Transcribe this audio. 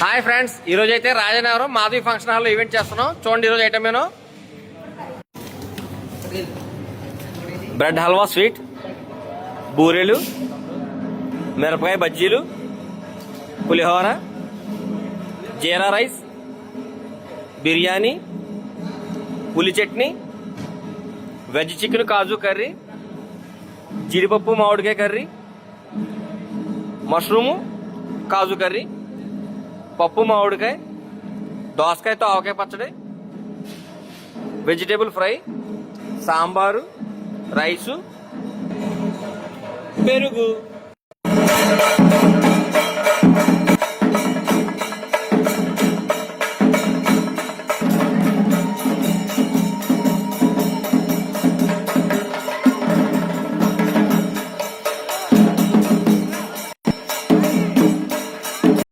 Hi friends, ఈరోజు అయితే Rajanagaram Madhavi function హాల్లో ఈవెంట్ చేస్తున్నాం. చూడండి ఈరోజు ఐటమ్ ఏనో బ్రెడ్ హల్వా స్వీట్, బూరెలు, మిరపకాయ బజ్జీలు, పులిహోర, జీరా రైస్, బిర్యానీ, పులి చట్నీ, వెజ్ చికెన్ కాజు కర్రీ, జీడిపప్పు మామిడికాయ కర్రీ, మష్రూము కాజు కర్రీ, పప్పు మామిడికాయ, దోసకాయతో ఆవకాయ పచ్చడి, వెజిటేబుల్ ఫ్రై, సాంబారు, రైసు, పెరుగు.